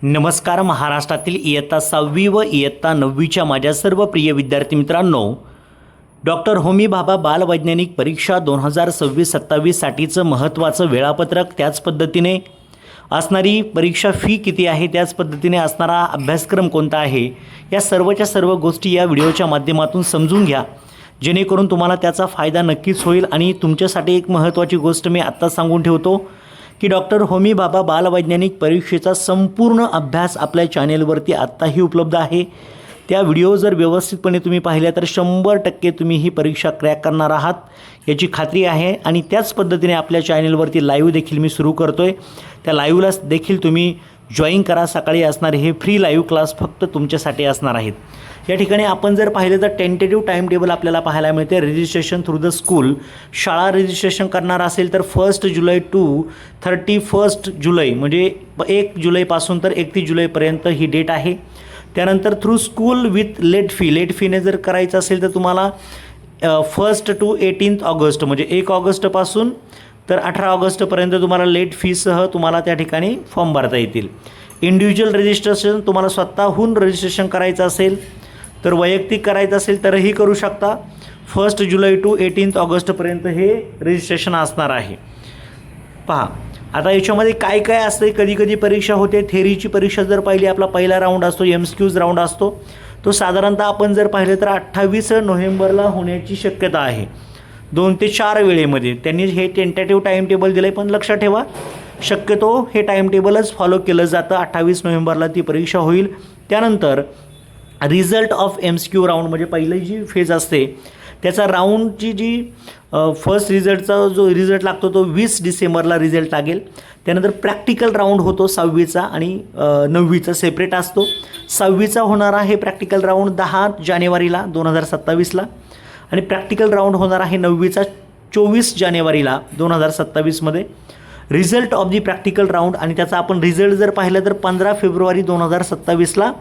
नमस्कार. महाराष्ट्रातील इयत्ता 6वी व इयत्ता 9वीच्या माझ्या सर्व प्रिय विद्यार्थी मित्रांनो, डॉक्टर होमी भाभा बालवैज्ञानिक परीक्षा 2026-27साठीचं महत्त्वाचं वेळापत्रक, त्याच पद्धतीने असणारी परीक्षा फी किती आहे, त्याच पद्धतीने असणारा अभ्यासक्रम कोणता आहे, या सर्वच्या सर्व गोष्टी या व्हिडिओच्या माध्यमातून समजून घ्या, जेणेकरून तुम्हाला त्याचा फायदा नक्कीच होईल. आणि तुमच्यासाठी एक महत्त्वाची गोष्ट मी आत्ता सांगून ठेवतो की डॉक्टर होमी भाभा बालवैज्ञानिक परीक्षेचा संपूर्ण अभ्यास आपल्या चॅनेलवरती आत्ताही उपलब्ध आहे. त्या व्हिडिओ जर व्यवस्थितपणे तुम्ही पाहिल्या तर 100% तुम्ही ही परीक्षा क्रॅक करणार आहात याची खात्री आहे. आणि त्याच पद्धतीने आपल्या चॅनेलवरती लाईव्ह देखील मी सुरू करतो आहे. त्या लाईव्हला देखील तुम्ही जॉईन करा. सकाळी असणारे हे फ्री लाईव्ह क्लास फक्त तुमच्यासाठी असणार आहेत. या ठिकाणी आपण जर पाहिलं तर टेंटेटिव्ह टाईम टेबल आपल्याला पाहायला मिळते. रजिस्ट्रेशन थ्रू द स्कूल, शाळा रजिस्ट्रेशन करणार असेल तर 1 जुलै टू 31 जुलै, म्हणजे 1 जुलैपासून तर 31 जुलैपर्यंत ही डेट आहे. त्यानंतर थ्रू स्कूल विथ लेट फीने जर करायचं असेल तर तुम्हाला 1 टू 18 ऑगस्ट, म्हणजे 1 ऑगस्टपासून तर 18 ऑगस्टपर्यंत तुम्हाला लेट फीसह तुम्हाला त्या ठिकाणी फॉर्म भरता येतील. इंडिव्हिज्युअल रजिस्ट्रेशन तुम्हाला स्वतःहून रजिस्ट्रेशन करायचं असेल तर, वैयक्तिक करायचं असेल तरही करू शकता. 1 जुलै टू 18 ऑगस्टपर्यंत हे रजिस्ट्रेशन असणार आहे. पहा आता याच्यामध्ये काय काय असते. कधी कधी परीक्षा होते. थेरीची परीक्षा जर पाहिली, आपला पहिला राऊंड असतो, MCQs राऊंड असतो, तो साधारणतः आपण जर पाहिलं तर 28 नोव्हेंबरला होण्याची शक्यता आहे. 2 ते 4 वेळेमध्ये त्यांनी हे टेंटेटिव्ह टाईम टेबल दिलं आहे. पण लक्षात ठेवा, शक्यतो हे टाईम टेबलच फॉलो केलं जातं. 28 नोव्हेंबरला ती परीक्षा होईल. त्यानंतर रिझल्ट ऑफ MCQ राऊंड, म्हणजे पहिली जी फेज असते त्याचा राऊंडची जी फर्स्ट रिझल्टचा जो रिझल्ट लागतो तो 20 डिसेंबरला रिझल्ट लागेल. त्यानंतर प्रॅक्टिकल राऊंड होतो 6वीचा आणि 9वीचा सेपरेट असतो. 6वीचा होणार आहे प्रॅक्टिकल राऊंड 10 जानेवारीला 2027ला आणि प्रॅक्टिकल राऊंड होणार आहे 9वीचा 24 जानेवारीला 2027मध्ये. Result of the practical round आणि त्याचा आपण रिझल्ट जर पाहिलं तर 15 फेब्रुवारी 2027ला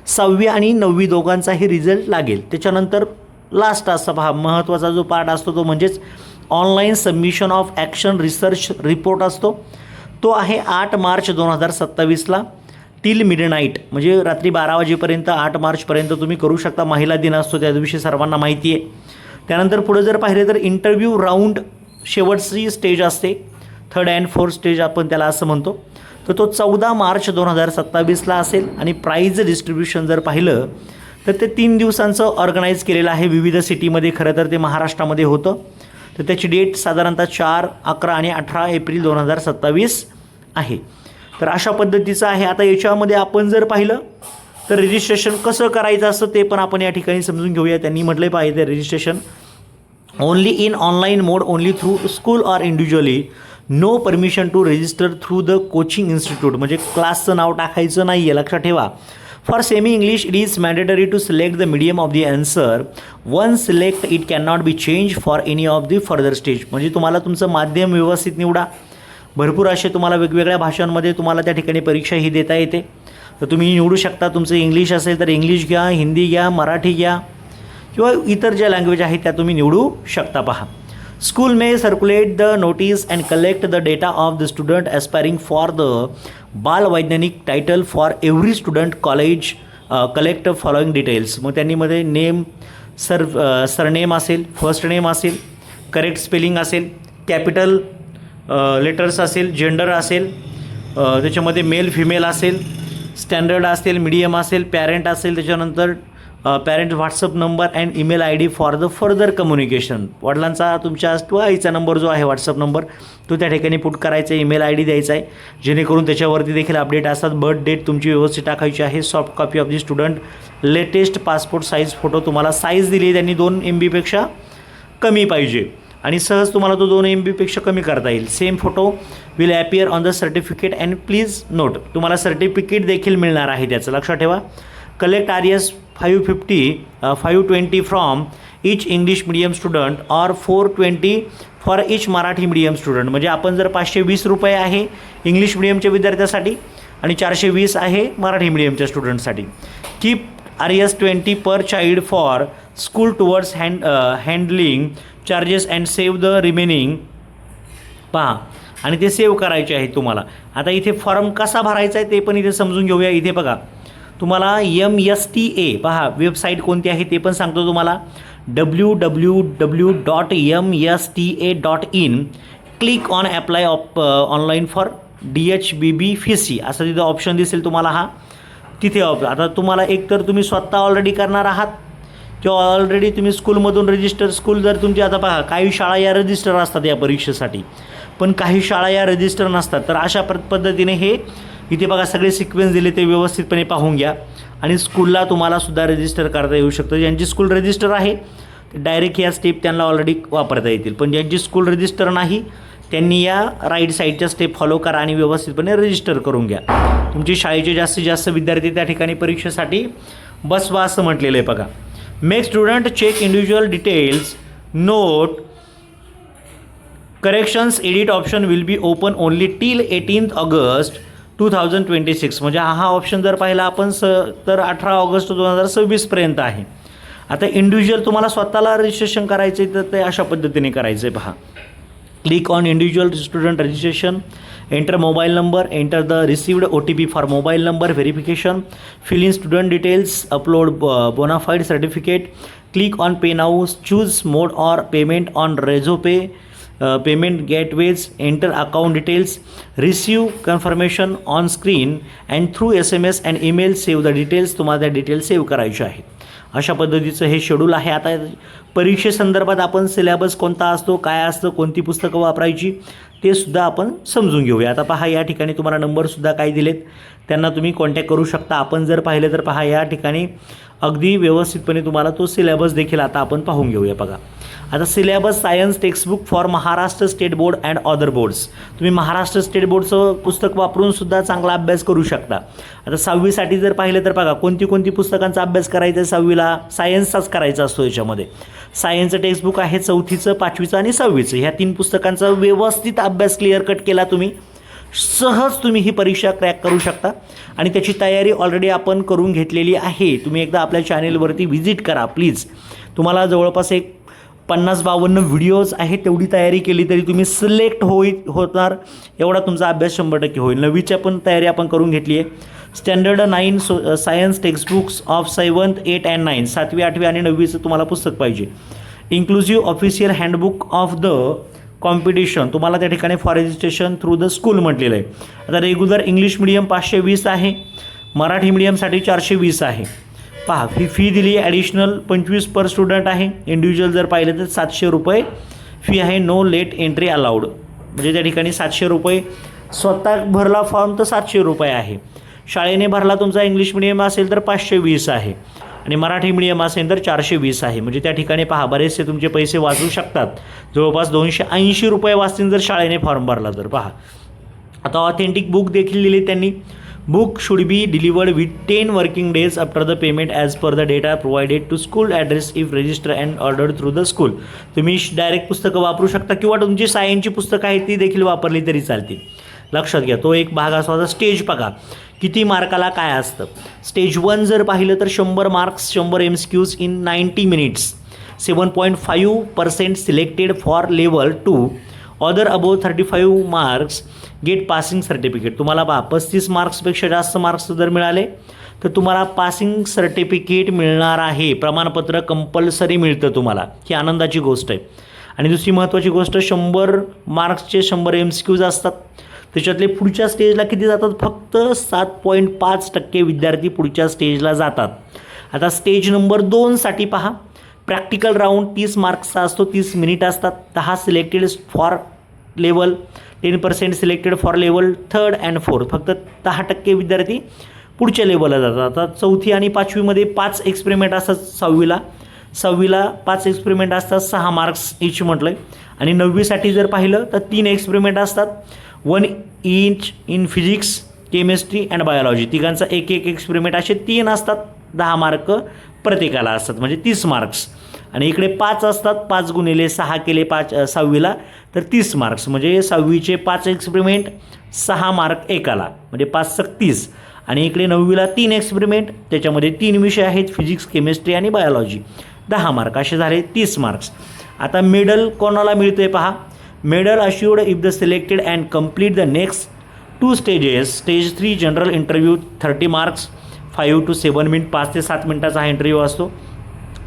6वी आणि 9वी दोघांचाही रिझल्ट लागेल. त्याच्यानंतर लास्ट असा पहा महत्त्वाचा जो पार्ट असतो तो म्हणजेच online submission of action research report असतो. तो आहे 8 मार्च 2027ला टिल मिडनाईट, म्हणजे रात्री 12 वाजेपर्यंत 8 मार्चपर्यंत तुम्ही करू शकता. महिला दिन असतो त्या दिवशी, सर्वांना माहिती आहे. त्यानंतर पुढे जर पाहिलं तर इंटरव्ह्यू राऊंड शेवटची स्टेज असते, 3rd and 4th स्टेज आपण त्याला असं म्हणतो. तर तो 14 मार्च 2027ला असेल. आणि प्राईज डिस्ट्रीब्युशन जर पाहिलं तर ते 3 दिवसांचं ऑर्गनाईज केलेलं आहे विविध सिटीमध्ये. खरं तर ते महाराष्ट्रामध्ये होतं. तर त्याची डेट साधारणतः 4, 11 आणि 18 एप्रिल 2027 आहे. तर अशा पद्धतीचं आहे. आता याच्यामध्ये आपण जर पाहिलं तर रजिस्ट्रेशन कसं करायचं असतं ते पण आपण या ठिकाणी समजून घेऊया. त्यांनी म्हटलं पाहिजे registration only in online mode, only through school or individually, no permission to register through the coaching institute, म्हणजे क्लासचं नाव टाकायचं नाही आहे, लक्षात ठेवा. For semi English it is mandatory to select the medium of the answer. One select it can not be change for any of the further stage, म्हणजे तुम्हाला तुमचं माध्यम व्यवस्थित निवडा. भरपूर असे तुम्हाला वेगवेगळ्या भाषांमध्ये तुम्हाला त्या ठिकाणी परीक्षा ही देता येते. तर तुम्ही निवडू शकता. तुमचं इंग्लिश असेल तर इंग्लिश घ्या, हिंदी घ्या, मराठी घ्या किंवा इतर ज्या लँग्वेज आहेत त्या तुम्ही निवडू शकता. पहा, school may circulate the notice and collect the data of the student aspiring for the बालवैज्ञानिक title for every student college, collect following details. मग त्यांनी मध्ये नेम, सरनेम असेल, फर्स्ट नेम असेल, करेक्ट स्पेलिंग असेल, कॅपिटल लेटर्स असेल, gender असेल, त्याच्यामध्ये मेल फिमेल असेल, स्टँडर्ड असेल, मीडियम असेल, पॅरेंट असेल, त्याच्यानंतर parent WhatsApp number and email ID for the further communication. वडिलांचा तुमच्या किंवा आईचा नंबर जो आहे व्हॉट्सअप नंबर तो त्या ठिकाणी पुट करायचा आहे, ईमेल ID द्यायचा आहे, जेणेकरून त्याच्यावरती देखील अपडेट असतात. बर्थ डेट तुमची व्यवस्थित टाकायची आहे. Soft copy of the student, latest passport size photo. तुम्हाला साईज दिली त्यांनी 2 MB कमी पाहिजे आणि सहज तुम्हाला तो 2 MB कमी करता येईल. Same photo will appear on the certificate and please note, तुम्हाला सर्टिफिकेट देखील मिळणार आहे त्याचं, लक्षात ठेवा. Collect RS 520 from each English medium student or 420 for each Marathi medium student, म्हणजे आपण जर 520 रुपये आहे इंग्लिश मिडियमच्या विद्यार्थ्यासाठी आणि 420 आहे मराठी मीडियमच्या स्टुडंटसाठी. Keep RS 20 per child for school towards handling charges and save the remaining. पहा आणि ते सेव्ह करायचे आहे तुम्हाला. आता इथे फॉर्म कसा भरायचा आहे ते पण इथे समजून घेऊया. इथे बघा तुम्हाला MSTA पहा वेबसाईट कोणती आहे ते पण सांगतो तुम्हाला. www.msta.in. Click on apply online for DHBB FEEC असं तिथं ऑप्शन दिसेल तुम्हाला. हा तिथे आता तुम्हाला एकतर तुम्ही स्वतः ऑलरेडी करणार आहात किंवा ऑलरेडी तुम्ही स्कूलमधून रजिस्टर स्कूल जर तुमची आता पहा काही शाळा या रजिस्टर असतात या परीक्षेसाठी, पण काही शाळा या रजिस्टर नसतात. तर अशा पद्धतीने हे इथे बघा सगळे सिक्वेन्स दिले ते व्यवस्थितपणे पाहून घ्या. आणि स्कूलला तुम्हाला सुद्धा रजिस्टर करता येऊ शकतं. ज्यांची स्कूल रजिस्टर आहे ते डायरेक्ट या स्टेप त्यांना ऑलरेडी वापरता येतील, पण ज्यांची स्कूल रजिस्टर नाही त्यांनी या राईट साईडच्या स्टेप फॉलो करा आणि व्यवस्थितपणे रजिस्टर करून घ्या. तुमची शाळेचे जास्तीत जास्त विद्यार्थी त्या ठिकाणी परीक्षेसाठी बसवा असं म्हटलेलं आहे बघा. Make student check individual details note corrections edit option will be open only till 18 August 2026. म्हणजे हा ऑप्शन जर पाहिला आपण तर 18 ऑगस्ट 2026 आहे. आता इंडिव्हिज्युअल तुम्हाला स्वतःला रजिस्ट्रेशन करायचं आहे तर ते अशा पद्धतीने करायचं आहे पहा. Click on individual student registration, enter mobile number, enter the received OTP for mobile number verification, fill in student details, upload bonafide certificate, click on pay now, choose mode or payment on Razorpay, payment gateways, enter account details, receive confirmation on screen and through SMS and email, save the details. तुम्हाला त्या details save करायचे आहेत. अशा पद्धतीचं हे schedule आहे. आता परीक्षेसंदर्भात आपण सिलेबस कोणता असतो, काय असतं, कोणती पुस्तकं वापरायची ते सुद्धा आपण समजून घेऊया. आता पहा या ठिकाणी तुम्हाला नंबरसुद्धा काय दिलेत त्यांना तुम्ही कॉन्टॅक्ट करू शकता. आपण जर पाहिलं तर पहा या ठिकाणी अगदी व्यवस्थितपणे तुम्हाला तो सिलेबस देखील आता आपण पाहून घेऊया. बघा आता syllabus science textbook for Maharashtra state board and other boards. तुम्ही महाराष्ट्र स्टेट बोर्डचं पुस्तक वापरून सुद्धा चांगला अभ्यास करू शकता. आता 6वीसाठी जर पाहिलं तर बघा कोणती पुस्तकांचा अभ्यास करायचा आहे 6वीला, सायन्सचाच करायचा असतो. याच्यामध्ये सायन्सचं टेक्स्टबुक आहे 4थीचं, 5वीचं आणि 6वीचं. ह्या 3 पुस्तकांचा व्यवस्थित अभ्यास क्लिअर कट केला तुम्ही सहज तुम्ही ही परीक्षा क्रॅक करू शकता. आणि त्याची तयारी ऑलरेडी आपण करून घेतलेली आहे. तुम्ही एकदा आपल्या चॅनेलवरती व्हिजिट करा प्लीज. तुम्हाला जवळपास एक 50-52 व्हिडिओज आहेत. तेवढी तयारी केली तरी तुम्ही सिलेक्ट होणार एवढा तुमचा अभ्यास 100% होईल. 9वीच्या पण तयारी आपण करून घेतली आहे. Standard 9 science textbooks of 7th 8th and 9th 7वी 8वी आणि 9वीचं तुम्हाला पुस्तक पाहिजे. Inclusive official handbook of the competition तुम्हाला त्या ठिकाणी for registration through the school म्हटलेलं आहे. आता रेग्युलर इंग्लिश मिडियम 520 आहे, मराठी मिडियमसाठी 420 आहे. पहा फी दिली आहे ॲडिशनल 25 पर स्टुडंट आहे. इंडिव्हिज्युअल जर पाहिलं तर 700 रुपये फी आहे. No late entry allowed. म्हणजे त्या ठिकाणी 700 रुपये स्वतः भरला फॉर्म तर 700 रुपये आहे. शाळेने भरला तुमचा इंग्लिश मिडियम असेल तर 520 आहे आणि मराठी मिडियम असेल तर 420 आहे. म्हणजे त्या ठिकाणी पहा बरेचसे तुमचे पैसे वाचू शकतात. जवळपास 280 रुपये वाचतील जर शाळेने फॉर्म भरला तर. पहा आता ऑथेंटिक बुक देखील दिली त्यांनी. Book should be delivered with 10 working days after the payment as per the data provided to school address if register and order through the school. तुम्ही डायरेक्ट पुस्तकं वापरू शकता किंवा तुमची सायन्सची पुस्तकं आहेत ती देखील वापरली तरी चालतील. लक्षात घ्या तो एक भाग असा. स्टेज बघा किती मार्काला काय असतं. स्टेज 1 जर पाहिलं तर 100 marks 100 MCQs in 90 minutes. 7.5% selected for level 2. Other above 35 marks gate passing certificate. तुम्हाला 35 मार्क्सपेक्षा जास्त मार्क्स जर मिळाले तर तुम्हाला पासिंग सर्टिफिकेट मिळणार आहे. प्रमाणपत्र कंपल्सरी मिळतं तुम्हाला. ही आनंदाची गोष्ट आहे. आणि दुसरी महत्त्वाची गोष्ट 100 मार्क्सचे 100 MCQs असतात. त्याच्यातले पुढच्या स्टेजला किती जातात फक्त 7.5% विद्यार्थी पुढच्या स्टेजला जातात. आता स्टेज नंबर 2साठी पहा प्रॅक्टिकल राऊंड 30 मार्क्सचा असतो. 30 मिनिट असतात. 10 selected for level, 10% selected for level 3rd and 4th. फक्त 10% विद्यार्थी पुढच्या लेवलला जातात. आता 4थी आणि 5वीमध्ये 5 एक्सपेरिमेंट असतात. 6वीला 5 एक्सपेरिमेंट असतात. 6 मार्क्स इच म्हटलं आहे. आणि 9वीसाठी जर पाहिलं तर 3 एक्सपेरिमेंट असतात. 1 each in physics, chemistry and biology. तिघांचा एक एक्सपेरिमेंट असे 3 असतात. 10 मार्क प्रत्येकाला असतात म्हणजे 30 मार्क्स. आणि इकडे 5 असतात. 5 गुणिले 6 केले 5 6वीला तर 30 मार्क्स. म्हणजे 6वीचे 5 एक्सपेरिमेंट 6 मार्क एकाला म्हणजे 5 × 30. आणि इकडे 9वीला 3 एक्सपेरिमेंट त्याच्यामध्ये 3 विषय आहेत फिजिक्स, केमिस्ट्री आणि बायोलॉजी. 10 मार्क असे झाले 30 मार्क्स. आता मेडल कोणाला मिळतं आहे पहा. Medal assured if the selected and complete the next 2 stages. Stage 3 general interview 30 marks 5 to 7 minute, 5 ते 7 मिनिटाचा हा इंटरव्ह्यू असतो.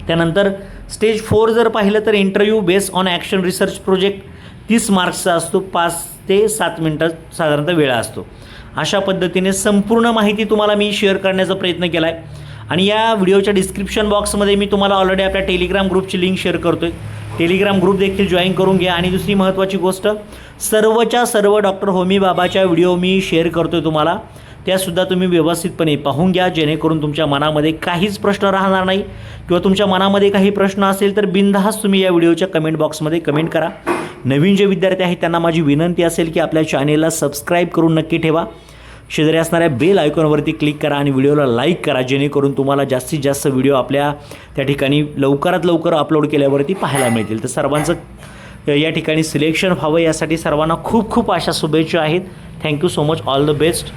त्यानंतर स्टेज 4 जर पाहिलं तर interview based on action research project 30 मार्क्सचा असतो. 5 ते 7 मिनटं साधारणतः वेळ असतो. अशा पद्धतीने संपूर्ण माहिती तुम्हाला मी शेअर करण्याचा प्रयत्न केला आहे. आणि या व्हिडिओच्या डिस्क्रिप्शन बॉक्समध्ये मी तुम्हाला ऑलरेडी आपल्या टेलिग्राम ग्रुपची लिंक शेअर करतो आहे. टेलिग्राम ग्रुप देखील जॉईन करून घ्या. आणि दुसरी महत्त्वाची गोष्ट, सर्वच्या सर्व डॉक्टर होमी बाबाच्या व्हिडिओ मी शेअर करतो आहे तुम्हाला, त्यासुद्धा तुम्ही व्यवस्थितपणे पाहून घ्या, जेणेकरून तुमच्या मनामध्ये काहीच प्रश्न राहणार नाही. किंवा तुमच्या मनामध्ये काही प्रश्न असेल तर बिनधास्त तुम्ही या व्हिडिओच्या कमेंट बॉक्समध्ये कमेंट करा. नवीन जे विद्यार्थी आहेत त्यांना माझी विनंती असेल की आपल्या चॅनेलला सबस्क्राईब करून नक्की ठेवा. शेजारी असणाऱ्या बेल आयकॉनवरती क्लिक करा आणि व्हिडिओला लाईक करा, जेणेकरून तुम्हाला जास्तीत जास्त व्हिडिओ आपल्या त्या ठिकाणी लवकरात लवकर अपलोड केल्यावरती पाहायला मिळतील. तर सर्वांचं या ठिकाणी सिलेक्शन व्हावं यासाठी सर्वांना खूप खूप अशा शुभेच्छा आहेत. Thank you so much. All the best.